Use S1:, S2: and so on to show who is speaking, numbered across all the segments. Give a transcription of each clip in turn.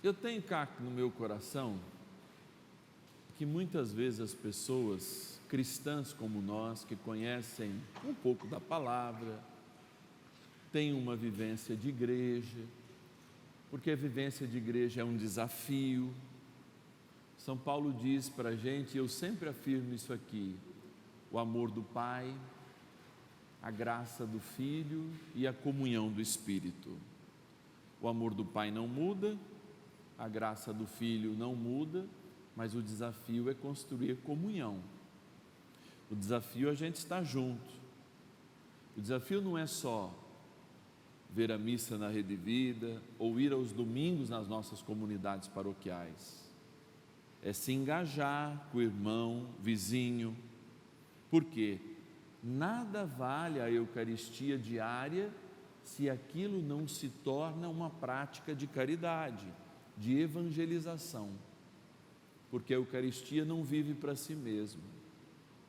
S1: Eu tenho cá no meu coração que muitas vezes as pessoas cristãs como nós, que conhecem um pouco da palavra, têm uma vivência de igreja, porque a vivência de igreja é um desafio. São Paulo diz para a gente, e eu sempre afirmo isso aqui: o amor do Pai, a graça do Filho e a comunhão do Espírito. O amor do Pai não muda, a graça do Filho não muda, mas o desafio é construir comunhão. O desafio é a gente estar junto. O desafio não é só ver a missa na Rede Vida ou ir aos domingos nas nossas comunidades paroquiais. É se engajar com o irmão, vizinho. Por quê? Nada vale a Eucaristia diária se aquilo não se torna uma prática de caridade, de evangelização. Porque a Eucaristia não vive para si mesma.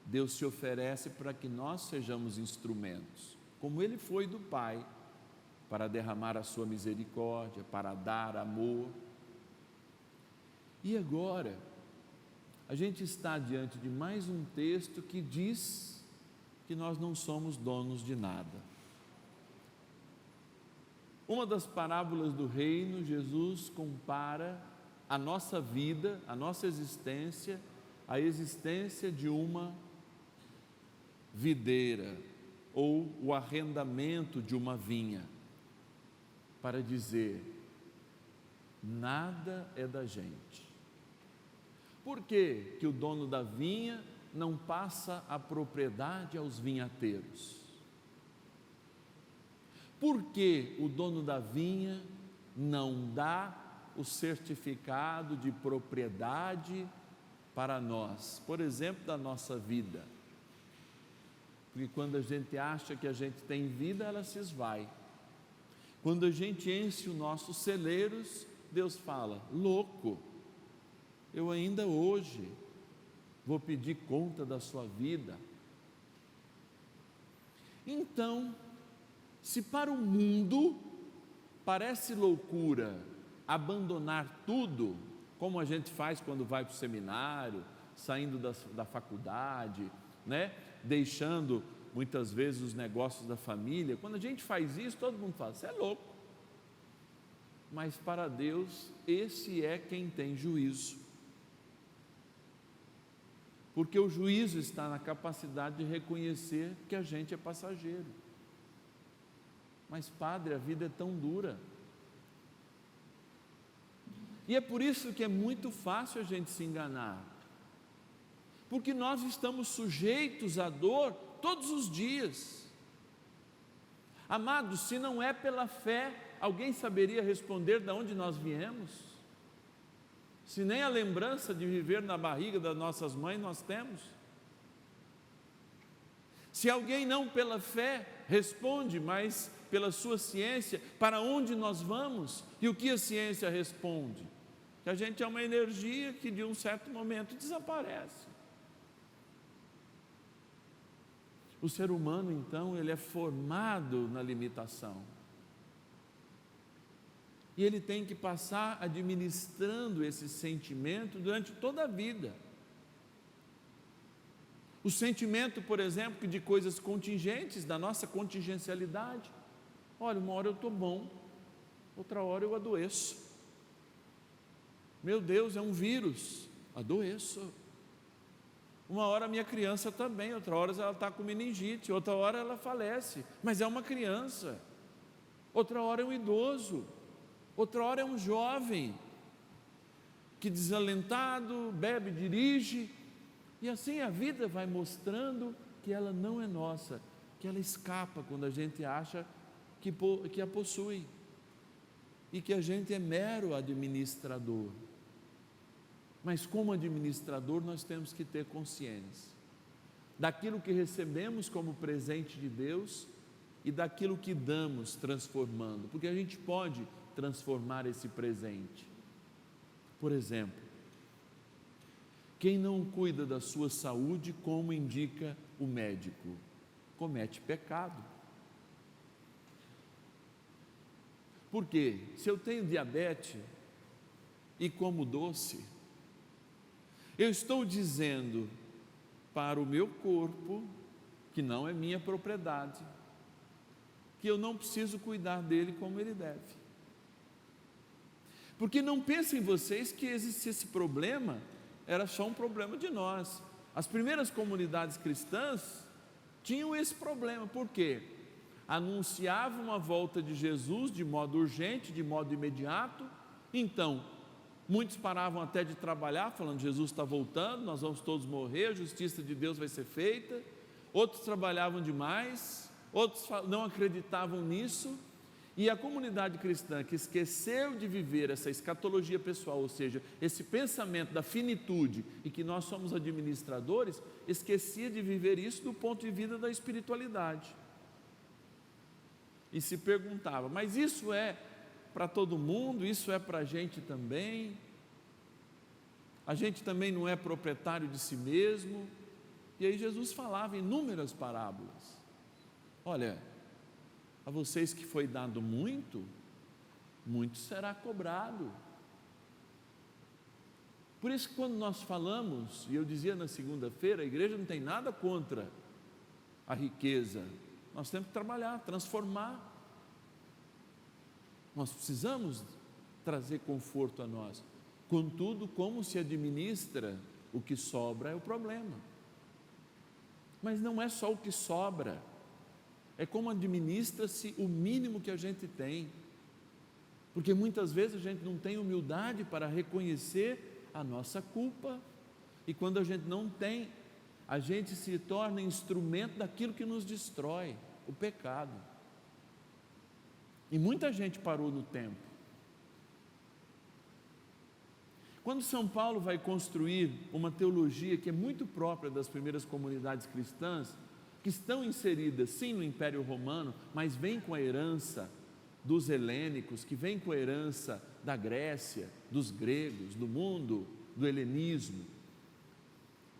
S1: Deus se oferece para que nós sejamos instrumentos, como Ele foi do Pai, para derramar a sua misericórdia, para dar amor. E agora, a gente está diante de mais um texto que diz que nós não somos donos de nada. Uma das parábolas do reino, Jesus compara a nossa vida, a nossa existência, a existência de uma videira ou o arrendamento de uma vinha, para dizer: nada é da gente. Por que que o dono da vinha não passa a propriedade aos vinhateiros? Por que o dono da vinha não dá o certificado de propriedade para nós, por exemplo, da nossa vida? Porque quando a gente acha que a gente tem vida, ela se esvai. Quando a gente enche os nossos celeiros, Deus fala: louco, eu ainda hoje vou pedir conta da sua vida. Então, se para o mundo parece loucura abandonar tudo, como a gente faz quando vai para o seminário, saindo da faculdade, deixando muitas vezes os negócios da família, quando a gente faz isso, todo mundo fala: você é louco. Mas para Deus, esse é quem tem juízo, porque o juízo está na capacidade de reconhecer que a gente é passageiro. Mas padre, a vida é tão dura. E é por isso que é muito fácil a gente se enganar, porque nós estamos sujeitos à dor todos os dias. Amados, se não é pela fé, alguém saberia responder de onde nós viemos? Se nem a lembrança de viver na barriga das nossas mães nós temos. Se alguém não pela fé responde, mas pela sua ciência, para onde nós vamos? E o que a ciência responde? Que a gente é uma energia que de um certo momento desaparece. O ser humano, então, ele é formado na limitação. E ele tem que passar administrando esse sentimento durante toda a vida. O sentimento, por exemplo, de coisas contingentes, da nossa contingencialidade. Olha, uma hora eu estou bom, outra hora eu adoeço. Meu Deus, é um vírus, adoeço. Uma hora a minha criança está bem, outra hora ela está com meningite, outra hora ela falece, mas é uma criança. Outra hora é um idoso, outra hora é um jovem, que desalentado, bebe, dirige, e assim a vida vai mostrando que ela não é nossa, que ela escapa quando a gente acha que a possui, e que a gente é mero administrador. Mas como administrador nós temos que ter consciência daquilo que recebemos como presente de Deus e daquilo que damos transformando, porque a gente pode transformar esse presente. Por exemplo, quem não cuida da sua saúde, como indica o médico, comete pecado. Porque se eu tenho diabetes, e como doce. Eu estou dizendo para o meu corpo, que não é minha propriedade, que eu não preciso cuidar dele como ele deve. Porque não pensem vocês que esse problema era só um problema de nós. As primeiras comunidades cristãs tinham esse problema. Por quê? Anunciavam a volta de Jesus de modo urgente, de modo imediato. Então, muitos paravam até de trabalhar, falando: Jesus está voltando, nós vamos todos morrer, a justiça de Deus vai ser feita. Outros trabalhavam demais, outros não acreditavam nisso. E a comunidade cristã que esqueceu de viver essa escatologia pessoal, ou seja, esse pensamento da finitude e que nós somos administradores, esquecia de viver isso do ponto de vista da espiritualidade. E se perguntava: mas isso é para todo mundo? Isso é para a gente também? A gente também não é proprietário de si mesmo? E aí Jesus falava inúmeras parábolas. Olha, a vocês que foi dado muito, muito será cobrado. Por isso que quando nós falamos, e eu dizia na segunda-feira, a igreja não tem nada contra a riqueza, nós temos que trabalhar, transformar. Nós precisamos trazer conforto a nós. Contudo, como se administra o que sobra é o problema. Mas não é só o que sobra, é como administra-se o mínimo que a gente tem. Porque muitas vezes a gente não tem humildade para reconhecer a nossa culpa, e quando a gente não tem, a gente se torna instrumento daquilo que nos destrói, o pecado. E muita gente parou no tempo. Quando São Paulo vai construir uma teologia que é muito própria das primeiras comunidades cristãs, que estão inseridas sim no Império Romano, mas vem com a herança dos helênicos, que vem com a herança da Grécia, dos gregos, do mundo, do helenismo.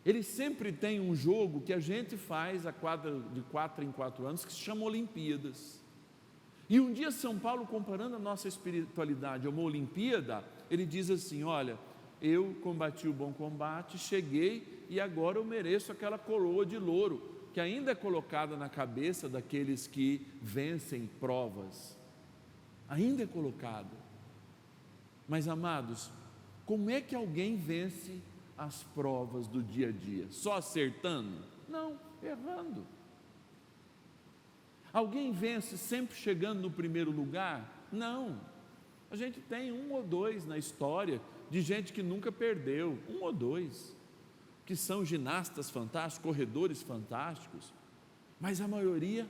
S1: Ele sempre tem um jogo que a gente faz de 4 em 4 anos, que se chama Olimpíadas. E um dia São Paulo, comparando a nossa espiritualidade a uma Olimpíada, ele diz assim: olha, eu combati o bom combate, cheguei e agora eu mereço aquela coroa de louro, que ainda é colocada na cabeça daqueles que vencem provas, ainda é colocada. Mas amados, como é que alguém vence as provas do dia a dia? Só acertando? Não, errando. Alguém vence sempre chegando no primeiro lugar? Não. A gente tem 1 ou 2 na história de gente que nunca perdeu, 1 ou 2, que são ginastas fantásticos, corredores fantásticos, mas a maioria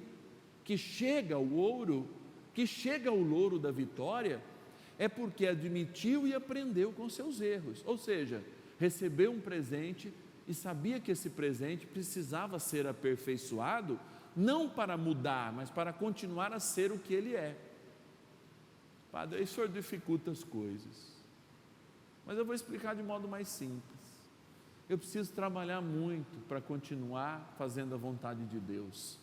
S1: que chega ao ouro, que chega ao louro da vitória, é porque admitiu e aprendeu com seus erros, ou seja, recebeu um presente e sabia que esse presente precisava ser aperfeiçoado, não para mudar, mas para continuar a ser o que ele é. Padre, aí o senhor dificulta as coisas, mas eu vou explicar de modo mais simples. Eu preciso trabalhar muito para continuar fazendo a vontade de Deus,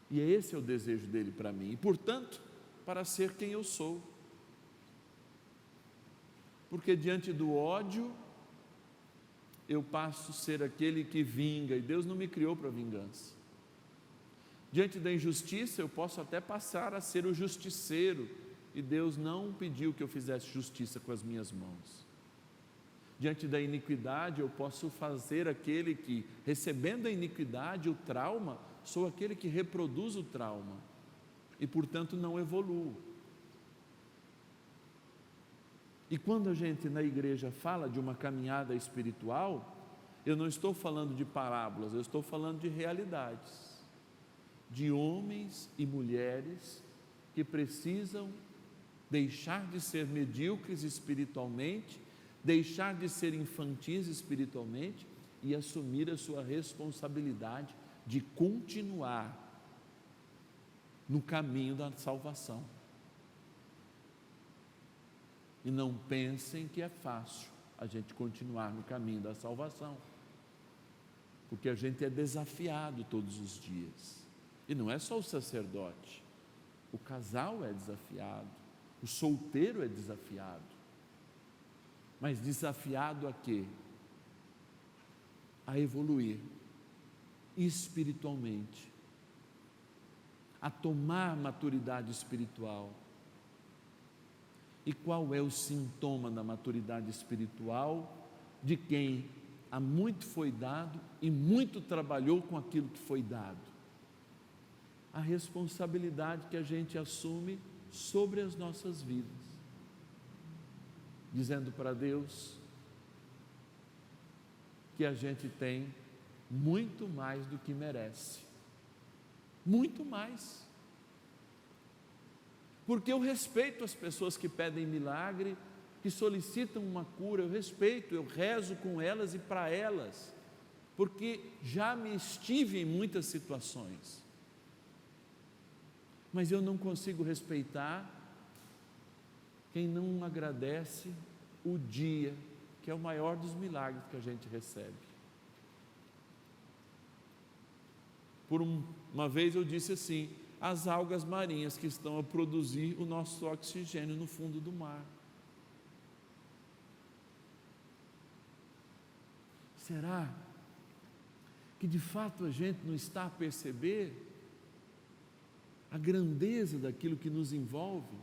S1: e esse é o desejo dele para mim, e portanto, para ser quem eu sou. Porque diante do ódio, eu passo a ser aquele que vinga, e Deus não me criou para vingança. Diante da injustiça, eu posso até passar a ser o justiceiro, e Deus não pediu que eu fizesse justiça com as minhas mãos. Diante da iniquidade, eu posso fazer aquele que, recebendo a iniquidade, o trauma, sou aquele que reproduz o trauma, e portanto não evoluo. E quando a gente na igreja fala de uma caminhada espiritual, eu não estou falando de parábolas, eu estou falando de realidades, de homens e mulheres que precisam deixar de ser medíocres espiritualmente, deixar de ser infantis espiritualmente e assumir a sua responsabilidade de continuar no caminho da salvação. E não pensem que é fácil a gente continuar no caminho da salvação, porque a gente é desafiado todos os dias, e não é só o sacerdote, o casal é desafiado, o solteiro é desafiado. mas desafiado a quê? A evoluir espiritualmente, a tomar maturidade espiritual. E qual é o sintoma da maturidade espiritual de quem há muito foi dado e muito trabalhou com aquilo que foi dado? A responsabilidade que a gente assume sobre as nossas vidas, dizendo para Deus que a gente tem muito mais do que merece, muito mais. Porque eu respeito as pessoas que pedem milagre, que solicitam uma cura, eu respeito, eu rezo com elas e para elas, porque já me estive em muitas situações, mas eu não consigo respeitar quem não agradece o dia, que é o maior dos milagres que a gente recebe. Uma vez eu disse assim: as algas marinhas que estão a produzir o nosso oxigênio no fundo do mar. Será que de fato a gente não está a perceber a grandeza daquilo que nos envolve,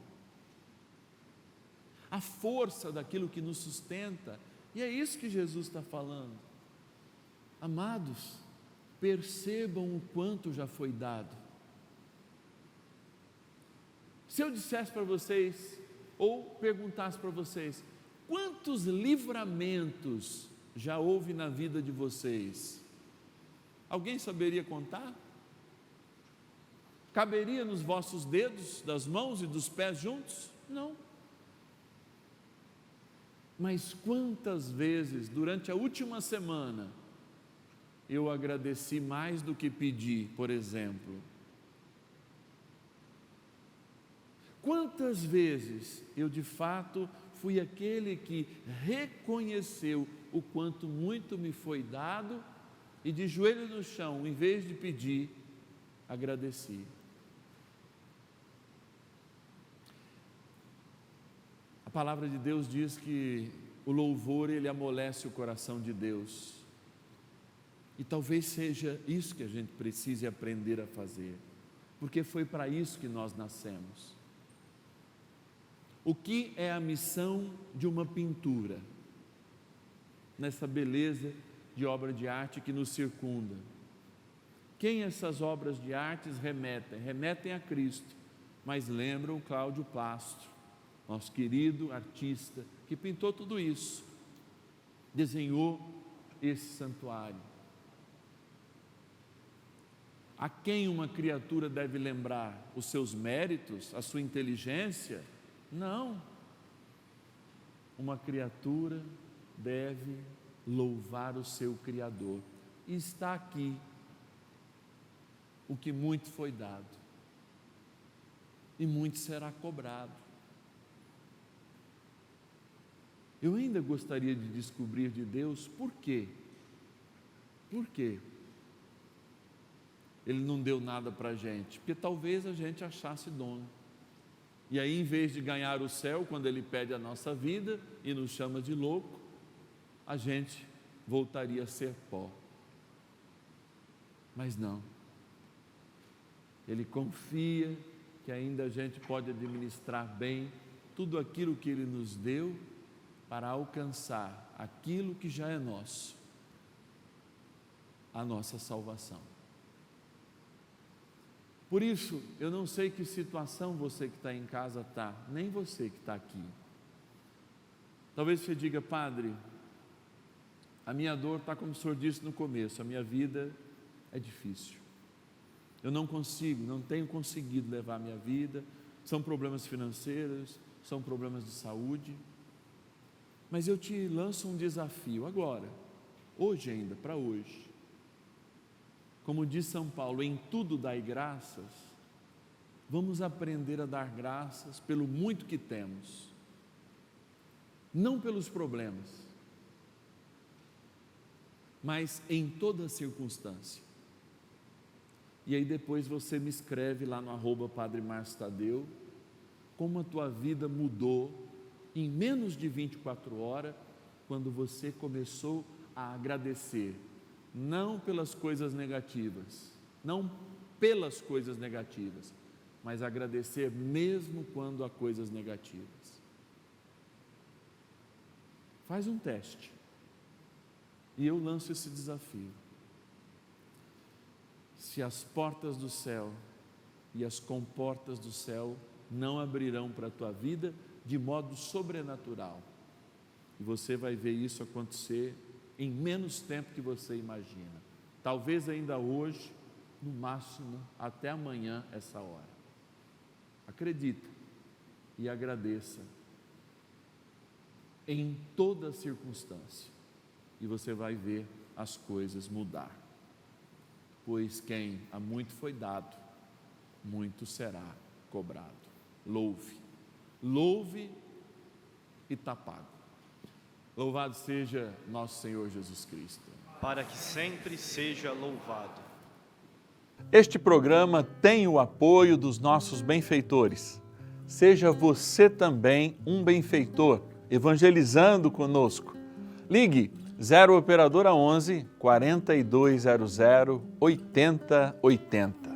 S1: a força daquilo que nos sustenta? E é isso que Jesus está falando. Amados, percebam o quanto já foi dado. Se eu dissesse para vocês, ou perguntasse para vocês, quantos livramentos já houve na vida de vocês? Alguém saberia contar? Caberia nos vossos dedos, das mãos e dos pés juntos? Não. Mas quantas vezes, durante a última semana, eu agradeci mais do que pedi, por exemplo? Quantas vezes eu de fato fui aquele que reconheceu o quanto muito me foi dado e de joelho no chão, em vez de pedir, agradeci. A palavra de Deus diz que o louvor, ele amolece o coração de Deus. E talvez seja isso que a gente precise aprender a fazer, porque foi para isso que nós nascemos. O que é a missão de uma pintura, nessa beleza de obra de arte que nos circunda? Quem essas obras de artes remetem? Remetem a Cristo, mas lembram Cláudio Plastro, nosso querido artista, que pintou tudo isso, desenhou esse santuário. A quem uma criatura deve lembrar? Os seus méritos, a sua inteligência? Não. Uma criatura deve louvar o seu Criador. E está aqui o que muito foi dado, e muito será cobrado. Eu ainda gostaria de descobrir de Deus por quê. Por quê? Ele não deu nada para a gente, porque talvez a gente achasse dono. E aí, em vez de ganhar o céu, quando Ele pede a nossa vida e nos chama de louco, a gente voltaria a ser pó. Mas não. Ele confia que ainda a gente pode administrar bem tudo aquilo que Ele nos deu para alcançar aquilo que já é nosso, a nossa salvação. Por isso, eu não sei que situação você que está em casa está, nem você que está aqui. Talvez você diga: padre, a minha dor está como o senhor disse no começo, a minha vida é difícil. Eu não consigo, não tenho conseguido levar a minha vida, são problemas financeiros, são problemas de saúde. Mas eu te lanço um desafio agora, hoje ainda, para hoje. Como diz São Paulo, em tudo dai graças. Vamos aprender a dar graças pelo muito que temos, não pelos problemas, mas em toda circunstância. E aí depois você me escreve lá no @Padre Márcio Tadeu, como a tua vida mudou em menos de 24 horas, quando você começou a agradecer, não pelas coisas negativas, mas agradecer mesmo quando há coisas negativas. Faz um teste e eu lanço esse desafio. Se as portas do céu e as comportas do céu não abrirão para a tua vida de modo sobrenatural, e você vai ver isso acontecer em menos tempo que você imagina, talvez ainda hoje, no máximo até amanhã essa hora. Acredita e agradeça em toda circunstância, e você vai ver as coisas mudar. Pois quem a muito foi dado, muito será cobrado. Louve e está pago. Louvado seja nosso Senhor Jesus Cristo.
S2: Para que sempre seja louvado.
S1: Este programa tem o apoio dos nossos benfeitores. Seja você também um benfeitor, evangelizando conosco. Ligue 0 Operadora 11 4200 8080.